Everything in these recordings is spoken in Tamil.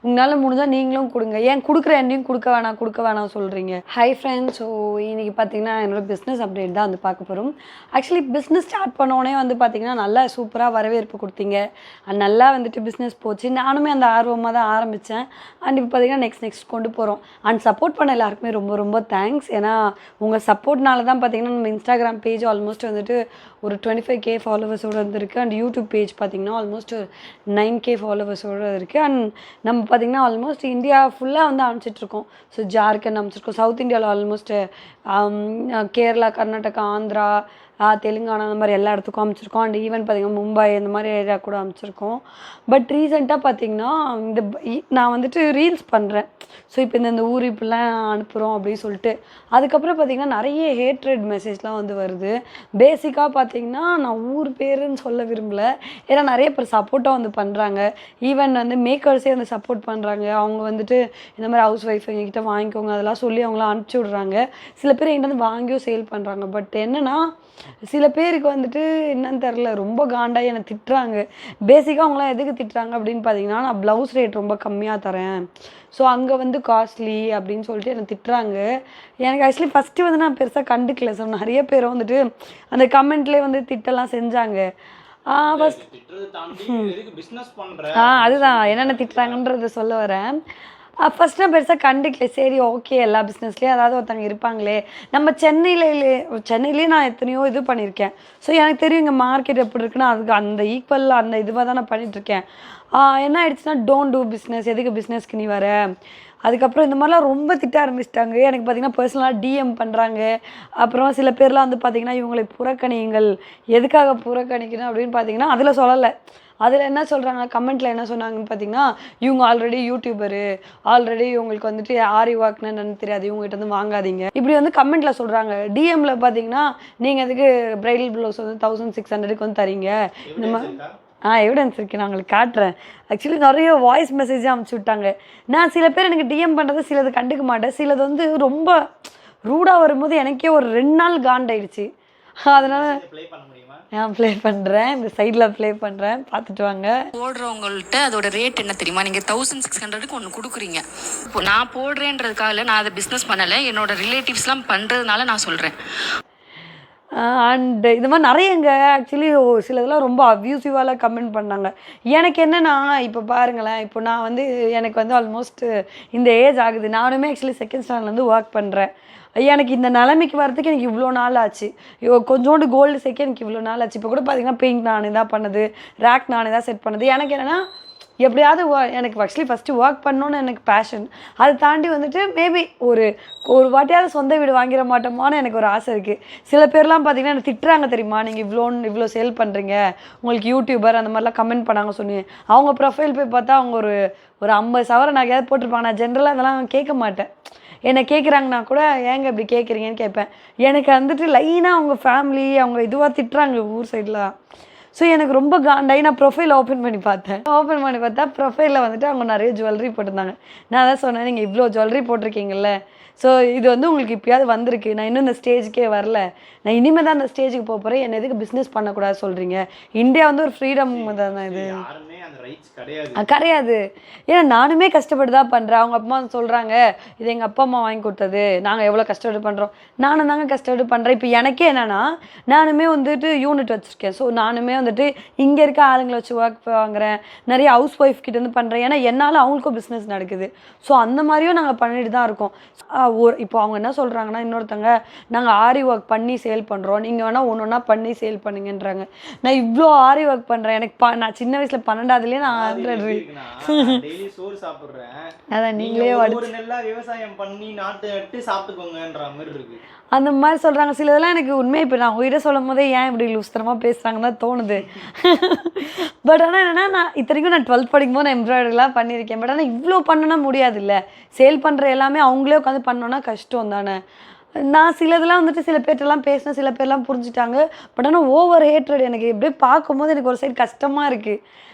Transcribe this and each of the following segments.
உங்களால் முடிஞ்சால் நீங்களும் கொடுங்க. ஏன் கொடுக்குற என்னையும் கொடுக்க வேணாம் சொல்கிறீங்க? ஹை ஃப்ரெண்ட்ஸ், ஸோ இன்றைக்கி பார்த்தீங்கன்னா என்னோடய பிஸ்னஸ் அப்டேட் தான் வந்து பார்க்க போகிறோம். ஆக்சுவலி பிஸ்னஸ் ஸ்டார்ட் பண்ணோடனே வந்து பார்த்திங்கன்னா நல்லா சூப்பராக வரவேற்பு கொடுத்தீங்க. நல்லா வந்துட்டு பிஸ்னஸ் போச்சு. நானுமே அந்த ஆர்வமாக தான் ஆரம்பித்தேன். அண்ட் இப்போ பார்த்திங்கன்னா நெக்ஸ்ட் கொண்டு போகிறோம். அண்ட் சப்போர்ட் பண்ண எல்லாருக்குமே ரொம்ப ரொம்ப தேங்க்ஸ். ஏன்னா உங்கள் சப்போர்ட்னால தான் பார்த்திங்கன்னா நம்ம இன்ஸ்டாகிராம் பேஜ் ஆல்மோஸ்ட் வந்துட்டு ஒரு 25K ஃபாலோவர்ஸோடு வந்துருக்கு. அண்ட் யூடியூப் பேஜ் பார்த்திங்கன்னா ஆல்மோஸ்ட் 9K ஃபாலோவர்ஸோடு இருக்குது. அண்ட் நம்ம பார்த்திங்கன்னா ஆல்மோஸ்ட் இந்தியா ஃபுல்லாக வந்து அனுப்பிச்சிட்ருக்கோம். ஸோ ஜார்க்கண்ட் அனுப்பிச்சிருக்கோம், சவுத் இந்தியாவில் ஆல்மோஸ்ட் கேரளா, கர்நாடகா, ஆந்திரா, தெலுங்கானா அந்த மாதிரி எல்லா இடத்துக்கும் அனுப்பிச்சிருக்கோம். அண்ட் ஈவன் பார்த்திங்கன்னா மும்பை இந்த மாதிரி ஏரியா கூட அனுப்பிச்சிருக்கோம். பட் ரீசெண்டாக பார்த்திங்கன்னா நான் வந்துட்டு ரீல்ஸ் பண்ணுறேன். ஸோ இப்போ இந்த ஊர் இப்படிலாம் அனுப்புகிறோம் அப்படின்னு சொல்லிட்டு அதுக்கப்புறம் பார்த்திங்கன்னா நிறைய ஹேட்ரட் மெசேஜ்லாம் வந்து வருது. பேசிக்காக பார்த்திங்கன்னா நான் ஊர் பேருன்னு சொல்ல விரும்பலை. ஏன்னா நிறைய பேர் சப்போர்ட்டாக வந்து பண்ணுறாங்க. ஈவன் வந்து மேக்கர்ஸே வந்து சப்போர்ட் பண்ணுறாங்க. அவங்க வந்துட்டு இந்த மாதிரி ஹவுஸ் ஒய்ஃப் எங்ககிட்ட வாங்கிக்கோங்க அதெல்லாம் சொல்லி அவங்களாம் அனுப்பிச்சி விட்றாங்க. சில பேர் எங்கிட்ட வந்து வாங்கியும் சேல் பண்ணுறாங்க. பட் என்னென்னா சில பேருக்கு வந்துட்டு என்னன்னு தெரில, ரொம்ப காண்டாகி என்னை திட்டுறாங்க. பேசிக்காக அவங்களாம் எதுக்கு திட்டுறாங்க அப்படின்னு பார்த்தீங்கன்னா, நான் ப்ளவுஸ் ரேட் ரொம்ப கம்மியாக தரேன், ஸோ அங்கே வந்து காஸ்ட்லி அப்படின்னு சொல்லிட்டு என்னை திட்டுறாங்க. எனக்கு ஆக்சுவலி ஃபஸ்ட்டு வந்து நான் பெருசாக கண்டுக்கல. ஸோ நிறைய பேர் வந்துட்டு அந்த கமெண்ட்லேயே வந்து திட்டெல்லாம் செஞ்சாங்க. அதுதான் என்னென்ன திட்டுறாங்கன்றத சொல்ல வரேன். ஃபஸ்ட்டு நான் பெருசாக கண்டுக்கல. சரி ஓகே, எல்லா பிஸ்னஸ்லேயும் அதாவது ஒருத்தவங்க இருப்பாங்களே. நம்ம சென்னையிலே நான் எத்தனையோ இது பண்ணியிருக்கேன். ஸோ எனக்கு தெரியும் இங்கே மார்க்கெட் எப்படி இருக்குன்னா அதுக்கு அந்த ஈக்குவல் அந்த இதுவாக தான் நான் பண்ணிகிட்ருக்கேன். என்ன ஆயிடுச்சுன்னா, டோன்ட் டூ பிஸ்னஸ், எதுக்கு பிஸ்னஸ்க்கு நீ வர. அதுக்கப்புறம் இந்த மாதிரிலாம் ரொம்ப திட்ட ஆரம்பிச்சிட்டாங்க. எனக்கு பார்த்திங்கன்னா பர்சனலாக டிஎம் பண்ணுறாங்க. அப்புறம் சில பேர்லாம் வந்து பார்த்திங்கன்னா இவங்களை புறக்கணியுங்கள். எதுக்காக புறக்கணிக்கணும் அப்படின்னு பார்த்திங்கன்னா அதில் சொல்லலை. அதில் என்ன சொல்கிறாங்க, கமெண்ட்டில் என்ன சொன்னாங்கன்னு பார்த்தீங்கன்னா, இவங்க ஆல்ரெடி யூடியூபரு, ஆல்ரெடி இவங்களுக்கு வந்துட்டு ஆரி ஒர்க்னு என்னன்னு தெரியாது, இவங்ககிட்ட வந்து வாங்காதீங்க இப்படி வந்து கமெண்ட்டில் சொல்கிறாங்க. டிஎம்மில் பார்த்தீங்கன்னா நீங்கள் எதுக்கு ப்ரைடல் ப்ளவுஸ் வந்து 1600க்கு வந்து தரீங்க இந்த மாதிரி எவிடன்ஸ் இருக்குது, நான் உங்களுக்கு காட்டுறேன். ஆக்சுவலி நிறைய வாய்ஸ் மெசேஜாக அனுப்பிச்சி விட்டாங்க. நான் சில பேர் எனக்கு டிஎம் பண்ணுறது சிலது கண்டுக்க மாட்டேன். சிலது வந்து ரொம்ப ரூடாக வரும்போது எனக்கே ஒரு 2 நாள் காண்டாயிடுச்சு. அதனால் நான் ப்ளே பண்ணுறேன், இந்த சைடில் ப்ளே பண்ணுறேன், பார்த்துட்டு வாங்க. போடுறவங்கள்ட்ட அதோட ரேட் என்ன தெரியுமா? நீங்கள் 1600க்கு ஒன்று கொடுக்குறீங்க. இப்போ நான் போடுறேன்றதுக்காக நான் அதை பிஸ்னஸ் பண்ணலை, என்னோட ரிலேட்டிவ்ஸ்லாம் பண்ணுறதுனால நான் சொல்கிறேன். அண்டு இது மாதிரி நிறையங்க ஆக்சுவலி சிலதெல்லாம் ரொம்ப அப்யூசிவாலாம் கமெண்ட் பண்ணாங்க. எனக்கு என்னென்னா, இப்போ பாருங்களேன், இப்போ நான் வந்து எனக்கு வந்து ஆல்மோஸ்ட் இந்த ஏஜ் ஆகுது. நானுமே ஆக்சுவலி செகண்ட் ஸ்டாண்டர்ட்லேருந்து ஒர்க் பண்ணுறேன். எனக்கு இந்த நிலைமைக்கு வரதுக்கு எனக்கு இவ்வளோ நாள் ஆச்சு. கொஞ்சோண்டு கோல்டு சேர்க்க எனக்கு இவ்வளோ நாள் ஆச்சு. இப்போ கூட பார்த்திங்கன்னா பெயிண்ட் நானே தான் பண்ணது, ரேக் நானே தான் செட் பண்ணது. எனக்கு என்னென்னா எப்படியாவது எனக்கு ஆக்சுவலி ஃபஸ்ட்டு ஒர்க் பண்ணணுன்னு எனக்கு பேஷன். அதை தாண்டி வந்துட்டு மேபி ஒரு வாட்டியாவது சொந்த வீடு வாங்கிட மாட்டோமான்னு எனக்கு ஒரு ஆசை இருக்குது. சில பேர்லாம் பார்த்திங்கன்னா எனக்கு திட்டுறாங்க தெரியுமா, நீங்கள் இவ்வளோ சேல் பண்ணுறீங்க, உங்களுக்கு யூடியூபர் அந்த மாதிரிலாம் கமெண்ட் பண்ணாங்க சொன்னீங்க. அவங்க ப்ரொஃபைல் போய் பார்த்தா அவங்க ஒரு 50 சவரம் நான் ஏதாவது போட்டிருப்பாங்க. நான் ஜென்ரலாக அதெல்லாம் கேட்க மாட்டேன். என்னை கேட்குறாங்கன்னா கூட ஏங்க இப்படி கேட்குறீங்கன்னு கேட்பேன். எனக்கு வந்துட்டு லைனாக அவங்க ஃபேமிலி அவங்க இதுவாக திட்டுறாங்க ஊர் சைட்லாம். ஸோ எனக்கு ரொம்ப காண்டாகி நான் ப்ரொஃபைல் ஓப்பன் பண்ணி பார்த்தா ப்ரொஃபைலில் வந்துட்டு அவங்க நிறைய ஜுவல்லரி போட்டிருந்தாங்க. நான் அதான் சொன்னேன், நீங்கள் இவ்வளோ ஜுவல்லரி போட்டிருக்கீங்கல்ல, ஸோ இது வந்து உங்களுக்கு இப்போயாவது வந்திருக்கு, நான் இன்னும் இந்த ஸ்டேஜுக்கே வரல, நான் இனிமேல் தான் அந்த ஸ்டேஜுக்கு போக போகிறேன், என்ன எதுக்கு பிஸ்னஸ் பண்ணக்கூடாது சொல்கிறீங்க? இந்தியா வந்து ஒரு ஃப்ரீடம் தானே, இது கிடையாது. ஏன்னா நானுமே கஷ்டப்பட்டு தான் பண்ணுறேன். அவங்க அப்பா சொல்கிறாங்க இது எங்கள் அப்பா அம்மா வாங்கி கொடுத்தது, நாங்கள் எவ்வளோ கஷ்டப்பட்டு பண்ணுறோம். நானும் தாங்க கஷ்டப்பட்டு பண்ணுறேன். இப்போ எனக்கே என்னென்னா, நானுமே வந்துட்டு யூனிட் வச்சுருக்கேன். ஸோ நானுமே வந்துட்டு இங்கே இருக்க ஆளுங்களை வச்சு ஒர்க் வாங்குகிறேன், நிறைய ஹவுஸ் ஒய்ஃப் கிட்ட வந்து பண்ணுறேன். ஏன்னா என்னால் அவங்களுக்கும் பிஸ்னஸ் நடக்குது. ஸோ அந்த மாதிரியும் நாங்கள் பண்ணிட்டு தான் இருக்கோம். இப்போ அவங்க என்ன சொல்கிறாங்கன்னா, இன்னொருத்தங்க நாங்கள் ஆரி ஒர்க் பண்ணி சேல் பண்ணுறோம், நீங்கள் வேணால் ஒன்று பண்ணி சேல் பண்ணுங்கன்றாங்க. நான் இவ்வளோ ஆரி ஒர்க் பண்ணுறேன். எனக்கு நான் சின்ன வயசில் 12ஆவதுலேயே நான் அதான் நீங்களே விவசாயம் பண்ணி நாட்டு நட்டு சாப்பிட்டுக்கோங்கன்ற மாதிரி இருக்கு. அந்த மாதிரி சொல்கிறாங்க. சிலதெல்லாம் எனக்கு உண்மையை இப்போ நான் உயிரை சொல்லும் போதே ஏன் இப்படி லூஸ்தரமாக பேசுகிறாங்கன்னு தான் தோணுது. பட் ஆனால் என்னென்னா, நான் இத்தனைக்கும் நான் 12th படிக்கும்போது நான் எம்ப்ராய்டரிலாம் பண்ணியிருக்கேன். பட் ஆனால் இவ்வளோ பண்ணனா முடியாது இல்லை. சேல் பண்ணுற எல்லாமே அவங்களே உட்காந்து பண்ணோன்னா கஷ்டம் தானே. நான் சிலதெல்லாம் வந்துட்டு சில பேர்ட்டெல்லாம் பேசினேன், சில பேர்லாம் புரிஞ்சுட்டாங்க. பட் ஆனால் ஓவர் ஹேட்ரட் எனக்கு எப்படியே பார்க்கும்போது எனக்கு ஒரு சைடு கஷ்டமாக இருக்குது.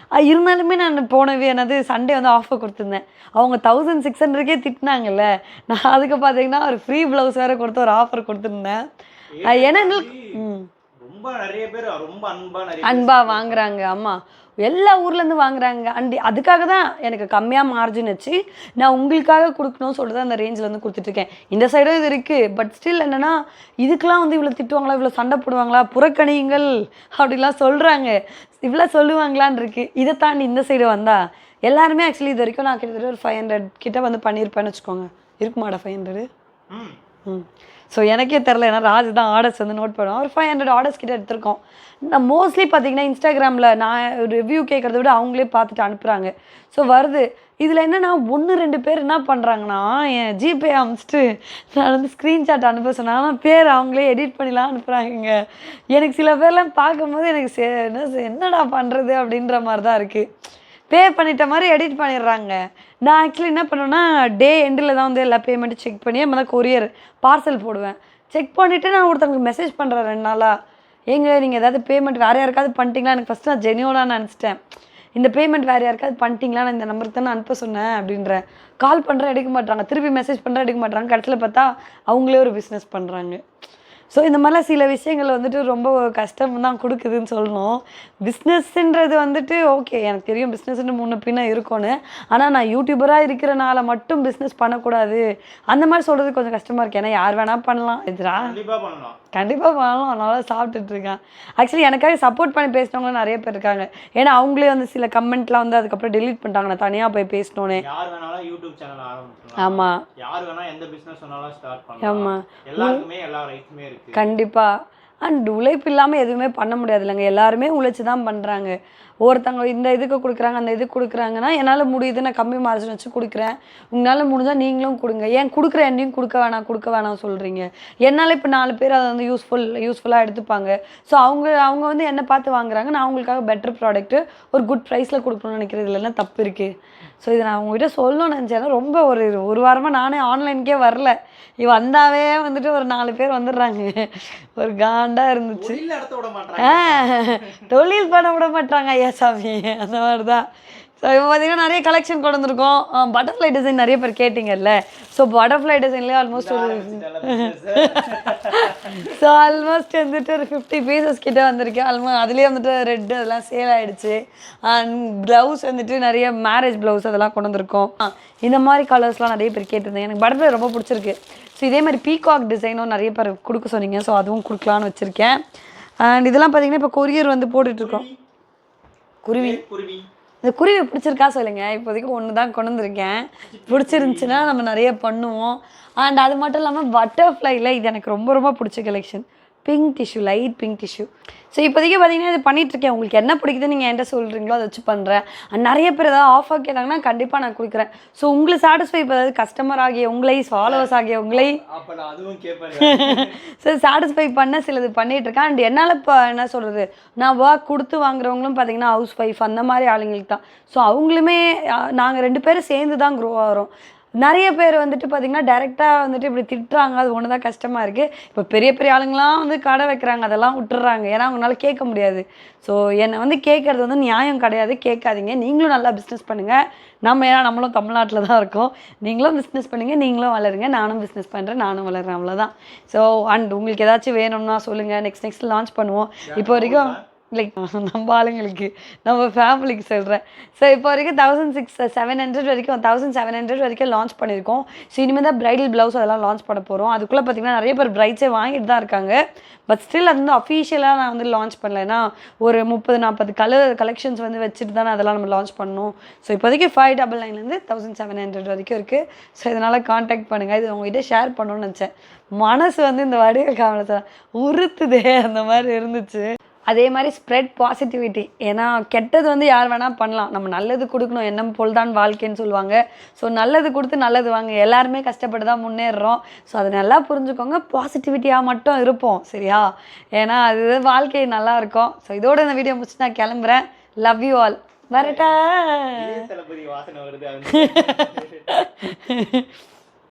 இருந்தாலுமே நான் போனவே என்னது சண்டே வந்து ஆஃபர் கொடுத்துருந்தேன். அவங்க 1600க்கே திட்டினாங்கல்ல, நான் அதுக்கு பார்த்தீங்கன்னா ஒரு ஃப்ரீ ப்ளவுஸ் வேறு கொடுத்து ஒரு ஆஃபர் கொடுத்துருந்தேன். ஏன்னா எங்களுக்கு ரொம்ப நிறைய பேர் ரொம்ப அன்பா அன்பா வாங்குறாங்க. ஆமாம், எல்லா ஊர்லேருந்து வாங்குறாங்க. அண்ட் அதுக்காக தான் எனக்கு கம்மியாக மார்ஜின் வச்சு நான் உங்களுக்காக கொடுக்கணும்னு சொல்லிட்டு தான் அந்த ரேஞ்சில் வந்து கொடுத்துட்ருக்கேன். இந்த சைடும் இது இருக்குது. பட் ஸ்டில் என்னென்னா இதுக்கெலாம் வந்து இவ்வளோ திட்டுவாங்களா, இவ்வளோ சண்டை போடுவாங்களா, புறக்கணியுங்கள் அப்படிலாம் சொல்கிறாங்க, இவ்வளோ சொல்லுவாங்களான் இருக்குது. இதை தாண்டி இந்த சைடு வந்தால் எல்லாருமே ஆக்சுவலி இது வரைக்கும் நான் கிட்டத்தட்ட ஒரு 500 கிட்ட வந்து பண்ணியிருப்பேன்னு வச்சுக்கோங்க. இருக்குமாடா 500? ஸோ எனக்கே தெரில, ஏன்னா ராஜ் தான் ஆர்டர்ஸ் வந்து நோட் பண்ணுவோம். ஒரு 500 ஆர்டர்ஸ் கிட்ட எடுத்திருக்கோம். நான் மோஸ்ட்லி பார்த்தீங்கன்னா இன்ஸ்டாகிராமில் நான் ரிவ்யூ கேட்குறத விட அவங்களே பார்த்துட்டு அனுப்புகிறாங்க. ஸோ வருது. இதில் என்னென்னா 1-2 பேர் என்ன பண்ணுறாங்கன்னா, என் ஜிபே அனுப்பிச்சிட்டு நான் வந்து ஸ்க்ரீன்ஷாட் அனுப்ப சொன்னேன். ஆனால் பேர் அவங்களே எடிட் பண்ணிலாம் அனுப்புகிறாங்க. எனக்கு சில பேர்லாம் பார்க்கும்போது எனக்கு என்னடா பண்ணுறது அப்படின்ற மாதிரி தான் இருக்குது. பே பண்ணிட்ட மாதிரி எடிட் பண்ணிடுறாங்க. நான் ஆக்சுவலி என்ன பண்ணுவேன்னா, டே எண்டில் தான் வந்து எல்லா பேமெண்ட்டும் செக் பண்ணி நம்ம தான் கொரியர் பார்சல் போடுவேன். செக் பண்ணிவிட்டு நான் ஒருத்தவங்களுக்கு மெசேஜ் பண்ணுறேன் 2 நாளாக, நீங்கள் ஏதாவது பேமெண்ட் வேறு யாருக்காவது பண்ணிட்டீங்களா? எனக்கு ஃபஸ்ட்டு நான் ஜென்யூனாக நினச்சிட்டேன். இந்த பேமெண்ட் வேறு யாருக்காவது பண்ணிட்டீங்களா, நான் இந்த நம்பருக்கு தான் அனுப்ப சொன்னேன் அப்படின்றேன். கால் பண்ணுறேன், எடுக்க மாட்டாங்க. திருப்பி மெசேஜ் பண்ணுறேன், எடுக்க மாட்டாங்க. கடைசியில் பார்த்தா அவங்களே ஒரு பிஸ்னஸ் பண்ணுறாங்க. ஸோ இந்த மாதிரிலாம் சில விஷயங்கள் வந்துட்டு ரொம்ப கஷ்டம் தான் கொடுக்குதுன்னு சொல்லணும். பிஸ்னஸ்ன்றது வந்துட்டு ஓகே, எனக்கு தெரியும் பிஸ்னஸ்ன்னு முன்ன பின்ன இருக்கும்னு. ஆனால் நான் யூடியூபராக இருக்கிறனால மட்டும் பிஸ்னஸ் பண்ணக்கூடாது அந்த மாதிரி சொல்கிறது கொஞ்சம் கஷ்டமாக இருக்குது. ஏன்னா யார் வேணால் பண்ணலாம். இதுரா கண்டிப்பாக பண்ணலாம். அதனால சாப்பிட்டுட்ருக்கேன். ஆக்சுவலி எனக்காக சப்போர்ட் பண்ணி பேசினவங்களும் நிறைய பேர் இருக்காங்க. ஏன்னா அவங்களே வந்து சில கமெண்ட்லாம் வந்து அதுக்கப்புறம் டெலீட் பண்ணிட்டாங்க, நான் தனியாக போய் பேசினோன்னே. யார் வேணாலும் யூடியூப் சேனல் ஆரம்பிக்கலாம். ஆமாம், யார் வேணால் எந்த பிஸ்னஸ் வேணாலும் ஸ்டார்ட் பண்ணலாம். ஆமாம், எல்லாருக்குமே எல்லா ரைட்ஸுமே இருக்குது. கண்டிப்பாக. அண்ட் உழைப்பு இல்லாமல் எதுவுமே பண்ண முடியாது இல்லைங்க. எல்லாருமே உழைச்சி தான் பண்ணுறாங்க. ஒருத்தவங்க இந்த இதுக்கு கொடுக்குறாங்க, அந்த இதுக்கு கொடுக்குறாங்கன்னா என்னால் முடியுது, நான் கம்மி மார்ஜின் வச்சு கொடுக்குறேன், உங்களால் முடிஞ்சால் நீங்களும் கொடுங்க. ஏன் கொடுக்குற என்னையும் கொடுக்க வேணாம் சொல்கிறீங்க? என்னால் இப்போ 4 பேர் அதை வந்து யூஸ்ஃபுல்லாக எடுத்துப்பாங்க. ஸோ அவங்க வந்து என்னை பார்த்து வாங்குறாங்க, நான் அவங்களுக்காக பெட்டர் ப்ராடக்ட்டு ஒரு குட் ப்ரைஸில் கொடுக்கணும்னு நினைக்கிறது இல்லைன்னா தப்பு இருக்குது. ஸோ இதை நான் உங்கள்கிட்ட சொல்லணும்னு நினச்சேன்னா ரொம்ப ஒரு வாரமாக நானே ஆன்லைனுக்கே வரல. வந்தாவே வந்துட்டு ஒரு 4 பேர் வந்துடுறாங்க. ஒரு காண்டாக இருந்துச்சு. தொழில் பண்ண விட மாட்டாங்க ஐயா சாமி, அந்த மாதிரி தான். ஸோ இப்போ பார்த்தீங்கன்னா நிறைய கலெக்ஷன் கொண்டு வந்திருக்கோம். பட்டர்ஃப்ளை டிசைன் நிறைய பேர் கேட்டிங்கல்ல. ஸோ பட்டர்ஃப்ளை டிசைன்லேயே ஆல்மோஸ்ட் வந்துட்டு ஒரு 50 பீசஸ் கிட்டே வந்திருக்கேன். அதுலேயே வந்துட்டு ரெட் அதெல்லாம் சேல் ஆகிடுச்சு. அண்ட் ப்ளவுஸ் வந்துட்டு நிறைய மேரேஜ் ப்ளவுஸ் அதெல்லாம் கொண்டு வந்திருக்கோம். இந்த மாதிரி கலர்ஸ்லாம் நிறைய பேர் கேட்டிருந்தேன். எனக்கு பட்டர்ஃப்ளை ரொம்ப பிடிச்சிருக்கு. ஸோ இதே மாதிரி பீகாக் டிசைனும் நிறைய பேர் கொடுக்க சொன்னீங்க. ஸோ அதுவும் கொடுக்கலான்னு வச்சுருக்கேன். அண்ட் இதெல்லாம் பார்த்தீங்கன்னா இப்போ கொரியர் வந்து போட்டுட்ருக்கோம். குருவி இந்த குருவி பிடிச்சிருக்கா சொல்லுங்கள். இப்போதைக்கு ஒன்று தான் கொண்டு வந்திருக்கேன். பிடிச்சிருந்துச்சின்னா நம்ம நிறைய பண்ணுவோம். அண்ட் அது மட்டும் இல்லாமல் பட்டர்ஃப்ளைல இது எனக்கு ரொம்ப ரொம்ப பிடிச்ச collection. Pink tissue, light pink tissue. So இப்போதைக்கு பார்த்தீங்கன்னா இது பண்ணிகிட்ருக்கேன். உங்களுக்கு என்ன பிடிக்குதுன்னு நீங்கள் என்கிட்ட சொல்கிறீங்களோ அதை வச்சு பண்ணுறேன். நிறைய பேர் ஏதாவது ஆஃபர் கேட்டாங்கன்னா கண்டிப்பாக நான் கொடுக்குறேன். ஸோ உங்களுக்கு சாட்டிஸ்ஃபை இப்போ அதாவது கஸ்டமர் ஆகிய உங்களை, ஃபாலோவர்ஸ் ஆகிய உங்களை ஸோ சாட்டிஸ்ஃபை பண்ண சிலது பண்ணிகிட்ருக்கேன். அண்ட் என்னால் இப்போ என்ன சொல்கிறது, நான் ஒர்க் கொடுத்து வாங்குறவங்களும் பார்த்தீங்கன்னா ஹவுஸ் ஒய்ஃப் அந்த மாதிரி ஆளுங்களுக்கு தான். ஸோ அவங்களுமே நாங்கள் 2 பேரும் சேர்ந்து தான் க்ரோ ஆகிறோம். நிறைய பேர் வந்துட்டு பார்த்திங்கன்னா டைரெக்டாக வந்துட்டு இப்படி திட்டுறாங்க. அது ஒன்று தான் கஷ்டமாக இருக்குது. இப்போ பெரிய பெரிய ஆளுங்களாம் வந்து கடை வைக்கிறாங்க, அதெல்லாம் விட்டுறாங்க. ஏன்னா அவங்களால கேட்க முடியாது. ஸோ என்னை வந்து கேட்குறது வந்து நியாயம் கிடையாது. கேட்காதீங்க. நீங்களும் நல்லா பிஸ்னஸ் பண்ணுங்கள். ஏன்னா நம்மளும் தமிழ்நாட்டில் தான் இருக்கோம். நீங்களும் பிஸ்னஸ் பண்ணுங்கள், நீங்களும் வளருங்க. நானும் பிஸ்னஸ் பண்ணுறேன், நானும் வளர்கிறேன். அவ்வளோதான். ஸோ அண்ட் உங்களுக்கு ஏதாச்சும் வேணும்னா சொல்லுங்கள். நெக்ஸ்ட் லான்ச் பண்ணுவோம். இப்போ வரைக்கும் லைக் நம்ம ஆளுங்களுக்கு, நம்ம ஃபேமிலிக்கு சொல்கிறேன். ஸோ இப்போ வரைக்கும் 1700 வரைக்கும் 1700 வரைக்கும் லான்ச் பண்ணியிருக்கோம். ஸோ இனிமேல் தான் ப்ரைடல் ப்ளவுஸ் அதெல்லாம் லான்ச் பண்ண போகிறோம். அதுக்குள்ளே பார்த்திங்கன்னா நிறைய பேர் ப்ரைட்ஸே வாங்கிட்டு தான் இருக்காங்க. பட் ஸ்டில் அது வந்து அஃபீஷியலாக நான் வந்து லான்ச் பண்ணல. ஏன்னா ஒரு 30-40 கலெக்ஷன்ஸ் வந்து வச்சுட்டு தானே அதெல்லாம் நம்ம லான்ச் பண்ணணும். ஸோ இப்போதைக்கு 599 1700 வரைக்கும் இருக்குது. ஸோ இதனால் காண்டாக்ட் பண்ணுங்கள். இது உங்கள்கிட்ட ஷேர் பண்ணணும்னு நினச்சேன். மனசு வந்து இந்த வடிவ காமலத்தை உறுத்துதே அந்த மாதிரி இருந்துச்சு. அதே மாதிரி ஸ்ப்ரெட் பாசிட்டிவிட்டி. ஏன்னா கெட்டது வந்து யார் வேணால் பண்ணலாம். நம்ம நல்லது கொடுக்கணும். எண்ணம் போல் தான் வாழ்க்கைன்னு சொல்லுவாங்க. ஸோ நல்லது கொடுத்து நல்லது வாங்க. எல்லாருமே கஷ்டப்பட்டு தான் முன்னேறுறோம். ஸோ அதை நல்லா புரிஞ்சுக்கோங்க. பாசிட்டிவிட்டியாக மட்டும் இருப்போம், சரியா? ஏன்னா அது வாழ்க்கை நல்லா இருக்கும். ஸோ இதோட இந்த வீடியோ முடிச்சு நான் கிளம்புறேன். Love you all. வரட்டா?